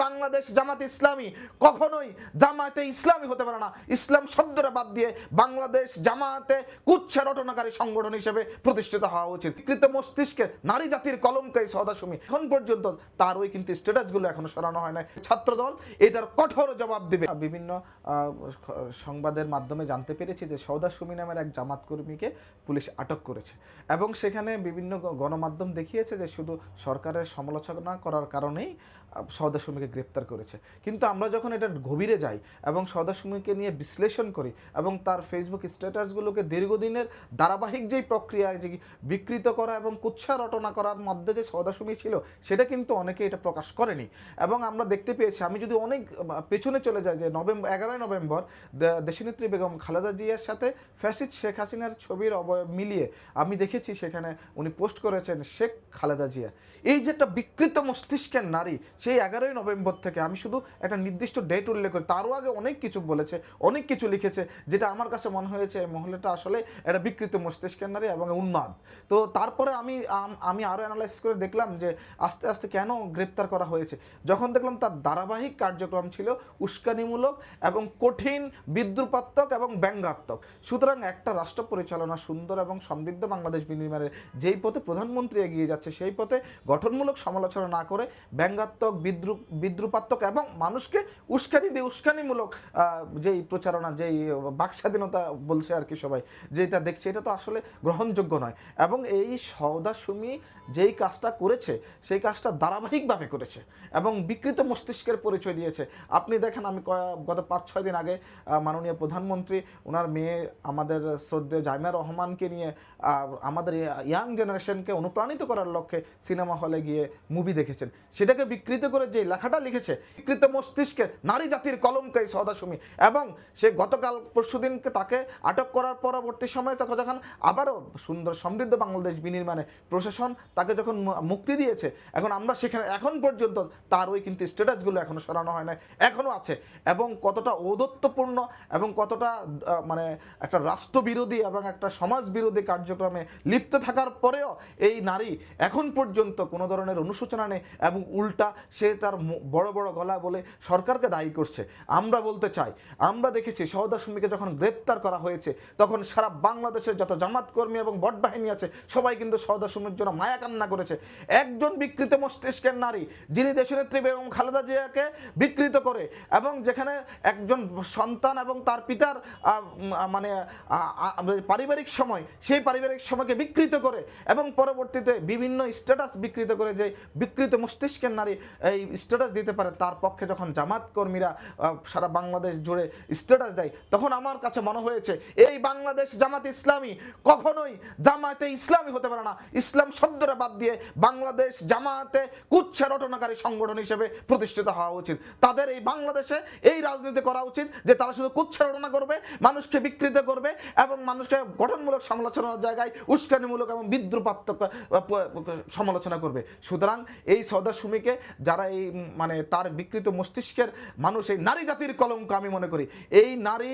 বাংলাদেশ জামাত ইসলামী কখনোই জামাতে ইসলামী হতে পারে না। ইসলাম শব্দটা বাদ দিয়ে বাংলাদেশ জামাতে কুচ্ছা রটনাকারী সংগঠন হিসেবে প্রতিষ্ঠিত হওয়া উচিত। বিকৃত মস্তিষ্কের নারী জাতির কলঙ্ক এই সওদা সুমি, এখন পর্যন্ত তার ওই কিন্তু স্ট্যাটাসগুলো এখনো সরানো হয় না। ছাত্রদল এটার কঠোর জবাব দিবে। বিভিন্ন সংবাদের মাধ্যমে জানতে পেরেছি যে সওদা সুমি নামের এক জামাত কর্মীকে পুলিশ আটক করেছে এবং সেখানে বিভিন্ন গণমাধ্যম দেখিয়েছে যে শুধু সরকারের সমালোচনা করার কারণেই সওদা সুমিকে গ্রেপ্তার করেছে। কিন্তু আমরা যখন এটা গভীরে যাই এবং সওদা সুমিকে নিয়ে বিশ্লেষণ করি এবং তার ফেসবুক স্ট্যাটাসগুলোকে দীর্ঘদিনের ধারাবাহিক যেই প্রক্রিয়া যে বিকৃত করা এবং কুৎসা রটনা করার মধ্যে যে সওদা সুমি ছিল সেটা কিন্তু অনেকে এটা প্রকাশ করেনি। এবং আমরা দেখতে পেয়েছি, আমি যদি অনেক পেছনে চলে যাই, যে 11ই নভেম্বর দেশনেত্রী বেগম খালেদা জিয়ার সাথে ফ্যাসিস্ট শেখ হাসিনার ছবির অবয়ব মিলিয়ে আমি দেখেছি সেখানে উনি পোস্ট করেছেন শেখ খালেদা জিয়া। এই যে একটা বিকৃত মস্তিষ্কের নারী, সেই 11ই নভেম্বর থেকে আমি শুধু একটা নির্দিষ্ট ডেট উল্লেখ করি, তারও আগে অনেক কিছু বলেছে, অনেক কিছু লিখেছে, যেটা আমার কাছে মনে হয়েছে এই মহিলাটা আসলে একটা বিকৃত মস্তিষ্কের নারী এবং উন্মাদ। তো তারপরে আমি আরও অ্যানালাইসিস করে দেখলাম যে আস্তে আস্তে কেন গ্রেপ্তার করা হয়েছে। যখন দেখলাম তার ধারাবাহিক কার্যক্রম ছিল উস্কানিমূলক এবং কঠিন, বিদ্রুপাত্মক এবং ব্যঙ্গাত্মক। সুতরাং একটা রাষ্ট্র পরিচালনা সুন্দর এবং সমৃদ্ধ বাংলাদেশ বিনির্মাণের যেই পথে প্রধানমন্ত্রী এগিয়ে যাচ্ছে, সেই পথে গঠনমূলক সমালোচনা না করে ব্যঙ্গাত্মক, বিদ্রুপাত্মক এবং মানুষকে উস্কানি দিয়ে উস্কানিমূলক যেই প্রচারণা, যেই বাকস্বাধীনতা বলছে আর কি সবাই, যেটা দেখছে, এটা তো আসলে গ্রহণযোগ্য নয়। এবং এই সওদা সুমি যেই কাজটা করেছে সেই কাজটা ধারাবাহিকভাবে করেছে এবং বিকৃত মস্তিষ্কের পরিচয় দিয়েছে। আপনি দেখেন, আমি গত 5-6 দিন আগে মাননীয় প্রধানমন্ত্রী ওনার মেয়ে আমাদের শ্রদ্ধেয় জাইমা রহমানকে নিয়ে আমাদের ইয়াং জেনারেশনকে অনুপ্রাণিত করার লক্ষ্যে সিনেমা হলে গিয়ে মুভি দেখেছেন। সেটাকে বিকৃত করে যে লেখাটা লিখেছে, বিকৃত মস্তিষ্কের নারী জাতির কলঙ্ক এই সওদা সুমি। এবং সে গতকাল পরশুদিনকে তাকে আটক করার পরবর্তী সময় তখন যখন আবারও সুন্দর সমৃদ্ধ বাংলাদেশ বিনির্মাণে প্রশাসন তাকে যখন মুক্তি দিয়েছে, এখন আমরা সেখানে এখন পর্যন্ত তার ওই কিন্তু স্ট্যাটাসগুলো এখনো সরানো হয় না, এখনো আছে। এবং কতটা ঔদ্ধত্যপূর্ণ এবং কতটা মানে একটা রাষ্ট্রবিরোধী এবং একটা সমাজ বিরোধী কার্যক্রমে লিপ্ত থাকার পরেও এই নারী এখন পর্যন্ত কোনো ধরনের অনুশোচনা নেই এবং উল্টা সে তার বড় বড় গলা বলে সরকারকে দায়ী করছে। আমরা বলতে চাই, আমরা দেখেছি সওদা সুমিকে যখন গ্রেপ্তার করা হয়েছে তখন সারা বাংলাদেশের যত জামাত কর্মী এবং ভোট বাহিনী আছে সবাই কিন্তু সওদা সুমির জন্য মায়া কান্না করেছে। একজন বিকৃত মস্তিষ্কের নারী, যিনি দেশনেত্রী বেগম খালেদা জিয়াকে বিকৃত করে এবং যেখানে একজন সন্তান এবং তার পিতার মানে পারিবারিক সময়, সেই পারিবারিক সময়কে বিকৃত করে এবং পরবর্তীতে বিভিন্ন স্ট্যাটাস বিকৃত করে, যে বিকৃত মস্তিষ্কের নারী এই স্ট্যাটাস দিতে পারে, তার পক্ষে যখন জামাত কর্মীরা সারা বাংলাদেশ জুড়ে স্ট্যাটাস দেয়, তখন আমার কাছে মনে হয়েছে এই বাংলাদেশ জামাত ইসলামী কখনোই জামাতে ইসলামী হতে পারে না। ইসলাম শব্দটা বাদ দিয়ে বাংলাদেশ জামাতে কুচ্ছা রটনাকারী সংগঠন হিসেবে প্রতিষ্ঠিত হওয়া উচিত। তাদের এই বাংলাদেশে এই রাজনীতি করা উচিত যে তারা শুধু কুচ্ছা রটনা করবে, মানুষকে বিকৃত করবে এবং মানুষকে গঠনমূলক সমালোচনার জায়গায় উস্কানিমূলক এবং বিদ্রুপাত্মক সমালোচনা করবে। সুতরাং এই সওদা সুমিকে যারা এই মানে তার বিকৃত মস্তিষ্কের মানুষ, এই নারী জাতির কলঙ্ক আমি মনে করি। এই নারী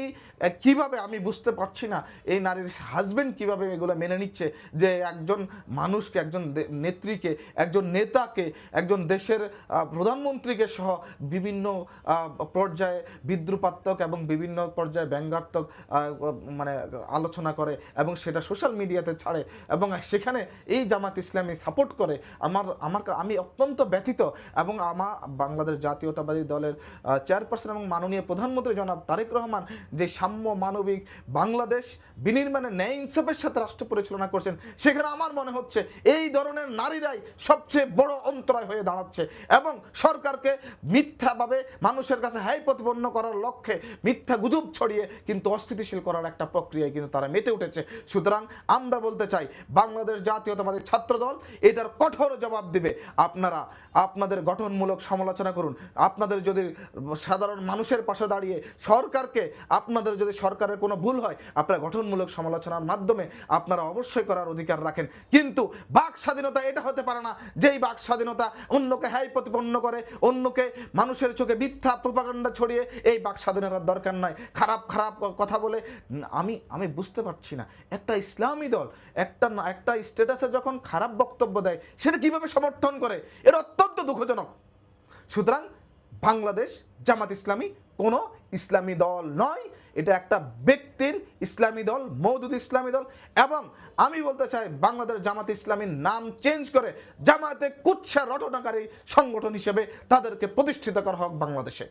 কিভাবে, আমি বুঝতে পারছি না এই নারীর হাজবেন্ড কিভাবে এগুলো মেনে নিচ্ছে যে একজন মানুষকে, একজন নেত্রীকে, একজন নেতাকে, একজন দেশের প্রধানমন্ত্রীকে সহ বিভিন্ন পর্যায়ে বিদ্রুপাত্মক এবং বিভিন্ন পর্যায়ে ব্যঙ্গাত্মক মানে আলোচনা করে এবং সেটা সোশ্যাল মিডিয়াতে ছাড়ে এবং সেখানে এই জামাত ইসলামী সাপোর্ট করে। আমি অত্যন্ত ব্যথিত। এবং আমার বাংলাদেশ জাতীয়তাবাদী দলের চেয়ারপারসন এবং মাননীয় প্রধানমন্ত্রী জনাব তারেক রহমান যে সাম্য মানবিক বাংলাদেশ বিনির্মাণে ন্যায় ইনসাফের সাথে রাষ্ট্র পরিচালনা করছেন, সেখানে আমার মনে হচ্ছে এই ধরনের নারীরাই সবচেয়ে বড় অন্তরায় হয়ে দাঁড়াচ্ছে এবং সরকারকে মিথ্যাভাবে মানুষের কাছে হাই প্রতিপন্ন করার লক্ষ্যে মিথ্যা গুজব ছড়িয়ে কিন্তু অস্থিতিশীল করার একটা প্রক্রিয়ায় কিন্তু তারা মেতে উঠেছে। সুতরাং আমরা বলতে চাই, বাংলাদেশ জাতীয়তাবাদী ছাত্রদল এটার কঠোর জবাব দিবে। আপনারা আপনাদের গঠনমূলক সমালোচনা করুন। আপনাদের যদি সাধারণ মানুষের পাশে দাঁড়িয়ে সরকারকে, আপনাদের যদি সরকারের কোনো ভুল হয়, আপনারা গঠনমূলক সমালোচনার মাধ্যমে আপনারা অবশ্যই করার অধিকার রাখেন। কিন্তু বাক স্বাধীনতা এটা হতে পারে না যেই বাক স্বাধীনতা অন্যকে হাই প্রতিপন্ন করে, অন্যকে মানুষের চোখে মিথ্যা প্রোপাগান্ডা ছড়িয়ে, এই বাক স্বাধীনতার দরকার নাই। খারাপ খারাপ কথা বলে আমি বুঝতে পারছি না একটা ইসলামী দল একটা স্ট্যাটাসে যখন খারাপ বক্তব্য দেয় সেটা কিভাবে সমর্থন করে, এটা অত্যন্ত দুঃখজনক। সুতরাং বাংলাদেশ জামাত ইসলামী কোনো ইসলামী দল নয়, এটা একটা ব্যক্তির ইসলামী দল, মওদুদ ইসলামী দল। এবং আমি বলতে চাই বাংলাদেশ জামাত ইসলামীর নাম চেঞ্জ করে জামায়াতে কুৎসা রটনাকারী সংগঠন হিসেবে তাদেরকে প্রতিষ্ঠিত করা হোক বাংলাদেশে।